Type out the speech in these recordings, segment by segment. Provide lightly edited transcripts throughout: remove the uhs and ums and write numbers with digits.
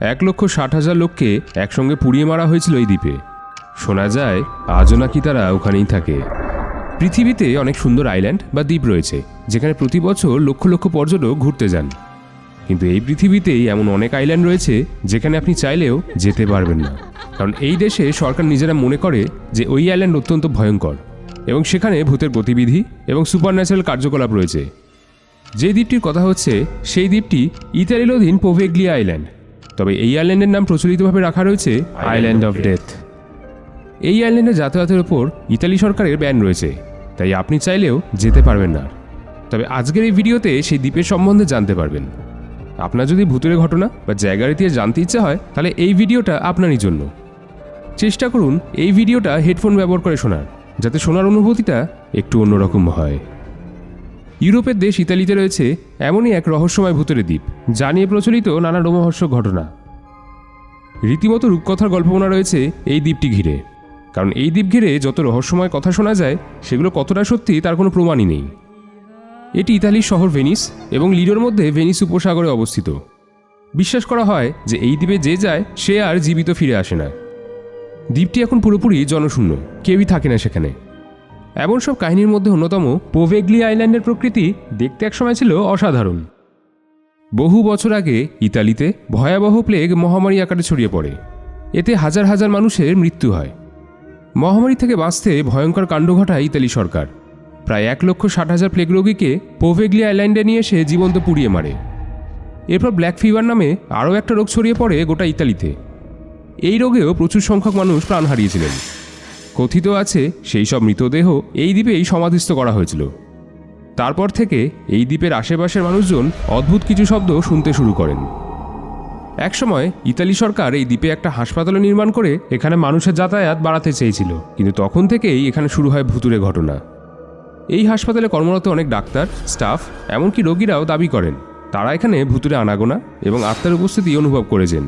1,60,000 লোককে একসঙ্গে পুড়িয়ে মারা হয়েছিল এই দ্বীপে। শোনা যায় আজও নাকি তারা ওখানেই থাকে। পৃথিবীতে অনেক সুন্দর আইল্যান্ড বা দ্বীপ রয়েছে যেখানে প্রতি বছর লক্ষ লক্ষ পর্যটক ঘুরতে যান, কিন্তু এই পৃথিবীতেই এমন অনেক আইল্যান্ড রয়েছে যেখানে আপনি চাইলেও যেতে পারবেন না, কারণ এই দেশে সরকার নিজেরা মনে করে যে ওই আইল্যান্ড অত্যন্ত ভয়ঙ্কর এবং সেখানে ভূতের গতিবিধি এবং সুপারন্যাচারাল কার্যকলাপ রয়েছে। যে দ্বীপটির কথা হচ্ছে সেই দ্বীপটি ইতালির অধীন পোভেগ্লিয়া আইল্যান্ড। তবে এই আইল্যান্ডের নাম প্রচলিতভাবে রাখা রয়েছে আইল্যান্ড অফ ডেথ। এই আইল্যান্ডে যাতায়াতের ওপর ইতালি সরকারের ব্যান রয়েছে, তাই আপনি চাইলেও যেতে পারবেন না। তবে আজকের এই ভিডিওতে সেই দ্বীপের সম্বন্ধে জানতে পারবেন। আপনার যদি ভূতের ঘটনা বা জায়গার ইতিহাস জানতে ইচ্ছা হয় তাহলে এই ভিডিওটা আপনারই জন্য। চেষ্টা করুন এই ভিডিওটা হেডফোন ব্যবহার করে শোনার, যাতে শোনার অনুভূতিটা একটু অন্যরকম হয়। ইউরোপের দেশ ইতালিতে রয়েছে এমনই এক রহস্যময় ভূতের দ্বীপ, যা নিয়ে প্রচলিত নানা রোমহর্ষক ঘটনা। রীতিমতো রূপকথার গল্পনা রয়েছে এই দ্বীপটি ঘিরে, কারণ এই দ্বীপ ঘিরে যত রহস্যময় কথা শোনা যায় সেগুলো কতটা সত্যি তার কোনো প্রমাণই নেই। এটি ইতালির শহর ভেনিস এবং লিডোর মধ্যে ভেনিস উপসাগরে অবস্থিত। বিশ্বাস করা হয় যে এই দ্বীপে যে যায় সে আর জীবিত ফিরে আসে না। দ্বীপটি এখন পুরোপুরি জনশূন্য, কেউই থাকে না সেখানে। এমন সব কাহিনীর মধ্যে অন্যতম পোভেগ্লিয়া আইল্যান্ডের প্রকৃতি দেখতে একসময় ছিল অসাধারণ। বহু বছর আগে ইতালিতে ভয়াবহ প্লেগ মহামারী আকারে ছড়িয়ে পড়ে। এতে হাজার হাজার মানুষের মৃত্যু হয়। মহামারী থেকে বাঁচতে ভয়ঙ্কর কাণ্ড ঘটায় ইতালি সরকার। প্রায় 1,60,000 প্লেগ রোগীকে পোভেগ্লিয়া আইল্যান্ডে নিয়ে এসে জীবন্ত পুড়িয়ে মারে। এরপর ব্ল্যাক ফিভার নামে আরও একটা রোগ ছড়িয়ে পড়ে গোটা ইতালিতে। এই রোগেও প্রচুর সংখ্যক মানুষ প্রাণ হারিয়েছিলেন। কথিত আছে সেই সব মৃতদেহ এই দ্বীপেই সমাধিস্থ করা হয়েছিল। তারপর থেকে এই দ্বীপের আশেপাশের মানুষজন অদ্ভুত কিছু শব্দ শুনতে শুরু করেন। একসময় ইতালি সরকার এই দ্বীপে একটা হাসপাতাল নির্মাণ করে এখানে মানুষের যাতায়াত বাড়াতে চেয়েছিল, কিন্তু তখন থেকেই এখানে শুরু হয় ভুতুড়ে ঘটনা। এই হাসপাতালে কর্মরত অনেক ডাক্তার, স্টাফ, এমনকি রোগীরাও দাবি করেন তারা এখানে ভুতুড়ে আনাগোনা এবং আত্মার উপস্থিতি অনুভব করেছেন।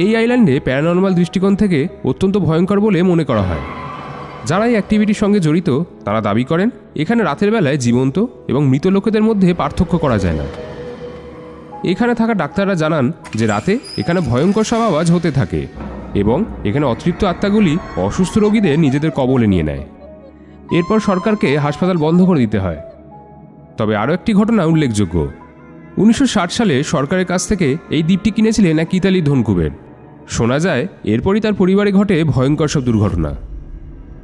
এই আইল্যান্ডে প্যারানর্মাল দৃষ্টিকোণ থেকে অত্যন্ত ভয়ঙ্কর বলে মনে করা হয়। যারা এই অ্যাক্টিভিটির সঙ্গে জড়িত তারা দাবি করেন এখানে রাতের বেলায় জীবন্ত এবং মৃত লোকেদের মধ্যে পার্থক্য করা যায় না। এখানে থাকা ডাক্তাররা জানান যে রাতে এখানে ভয়ঙ্কর সব আওয়াজ হতে থাকে এবং এখানে অতৃপ্ত আত্মাগুলি অসুস্থ রোগীদের নিজেদের কবলে নিয়ে নেয়। এরপর সরকারকে হাসপাতাল বন্ধ করে দিতে হয়। তবে আরও একটি ঘটনা উল্লেখযোগ্য। 1960 সালে সরকারের কাছ থেকে এই দ্বীপটি কিনেছিলেন এক ইতালির ধনকুবের। শোনা যায় এরপরই তার পরিবারে ঘটে ভয়ঙ্কর সব দুর্ঘটনা।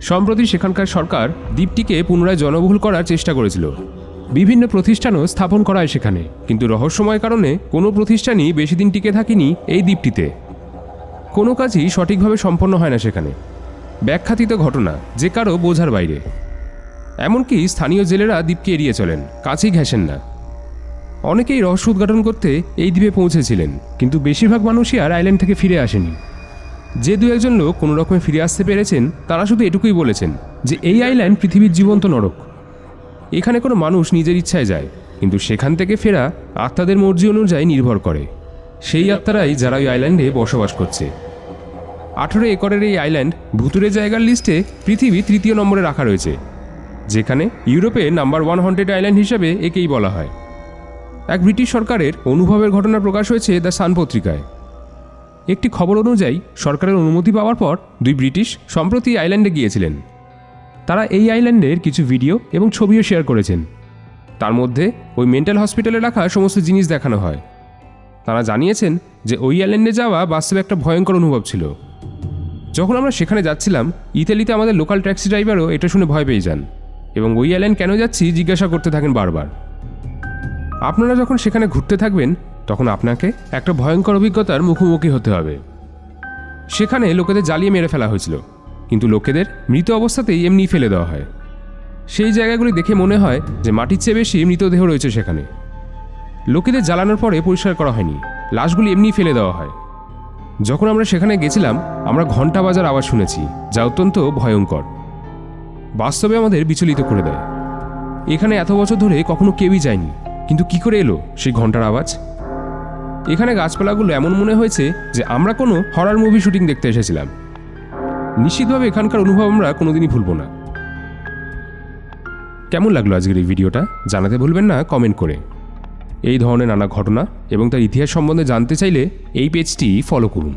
সম্প্রতি সেখানকার সরকার দ্বীপটিকে পুনরায় জনবহুল করার চেষ্টা করেছিল। বিভিন্ন প্রতিষ্ঠানও স্থাপন করা হয় সেখানে, কিন্তু রহস্যময় কারণে কোনো প্রতিষ্ঠানই বেশি দিন টিকে থাকেনি এই দ্বীপটিতে। কোনো কাজই সঠিকভাবে সম্পন্ন হয় না সেখানে। ব্যাখ্যাতীত ঘটনা যে কারো বোঝার বাইরে। এমনকি স্থানীয় জেলেরা দ্বীপকে এড়িয়ে চলেন, কাছেই ঘেঁষেন না। অনেকেই রহস্য উদ্ঘাটন করতে এই দ্বীপে পৌঁছেছিলেন, কিন্তু বেশিরভাগ মানুষই আর আইল্যান্ড থেকে ফিরে আসেনি। যে দু একজন লোক কোনো রকমে ফিরে আসতে পেরেছেন তারা শুধু এটুকুই বলেছেন যে এই আইল্যান্ড পৃথিবীর জীবন্ত নরক। এখানে কোনো মানুষ নিজের ইচ্ছায় যায়, কিন্তু সেখান থেকে ফেরা আত্মাদের মর্জি অনুযায়ী নির্ভর করে। সেই আত্মারাই যারা ওই আইল্যান্ডে বসবাস করছে। 18 একরের এই আইল্যান্ড ভুতুরে জায়গার লিস্টে পৃথিবী 3য় নম্বরে রাখা রয়েছে, যেখানে ইউরোপে নাম্বার 1 হন্টেড আইল্যান্ড হিসেবে একেই বলা হয়। এক ব্রিটিশ সরকারের অনুভবের ঘটনা প্রকাশ হয়েছে দ্য সান পত্রিকায়। একটি খবর অনুযায়ী সরকারের অনুমতি পাওয়ার পর 2 ব্রিটিশ সম্প্রতি আইল্যান্ডে গিয়েছিলেন। তারা এই আইল্যান্ডের কিছু ভিডিও এবং ছবিও শেয়ার করেছেন। তার মধ্যে ওই মেন্টাল হসপিটালে রাখা সমস্ত জিনিস দেখানো হয়। তারা জানিয়েছেন যে ওই আইল্যান্ডে যাওয়া বাস্তবে একটা ভয়ঙ্কর অনুভব ছিল। যখন আমরা সেখানে যাচ্ছিলাম ইতালিতে আমাদের লোকাল ট্যাক্সি ড্রাইভারও এটা শুনে ভয় পেয়ে যান এবং ওই আইল্যান্ড কেন যাচ্ছি জিজ্ঞাসা করতে থাকেন বারবার। আপনারা যখন সেখানে ঘুরতে থাকবেন তখন আপনাকে একটা ভয়ঙ্কর অভিজ্ঞতার মুখোমুখি হতে হবে। সেখানে লোকেদের জ্বালিয়ে মেরে ফেলা হয়েছিল, কিন্তু লোকেদের মৃত অবস্থাতেই এমনি ফেলে দেওয়া হয়। সেই জায়গাগুলি দেখে মনে হয় যে মাটির চেয়ে বেশি মৃতদেহ রয়েছে সেখানে। লোকেদের জ্বালানোর পরে পরিষ্কার করা হয়নি, লাশগুলি এমনি ফেলে দেওয়া হয়। যখন আমরা সেখানে গেছিলাম আমরা ঘণ্টা বাজার আওয়াজ শুনেছি, যা অত্যন্ত ভয়ঙ্কর। বাস্তবে আমাদের বিচলিত করে দেয়। এখানে এত বছর ধরে কখনো কেউই যায়নি, কিন্তু কি করে এলো সেই ঘণ্টার আওয়াজ? এখানে গাছপালাগুলো এমন মনে হয়েছে যে আমরা কোনো হরর মুভি শুটিং দেখতে এসেছিলাম। নিশ্চিতভাবে এখানকার অনুভব আমরা কোনোদিনই ভুলব না। কেমন লাগলো আজকের এই ভিডিওটা জানাতে ভুলবেন না কমেন্ট করে। এই ধরনের নানা ঘটনা এবং তার ইতিহাস সম্বন্ধে জানতে চাইলে এই পেজটি ফলো করুন।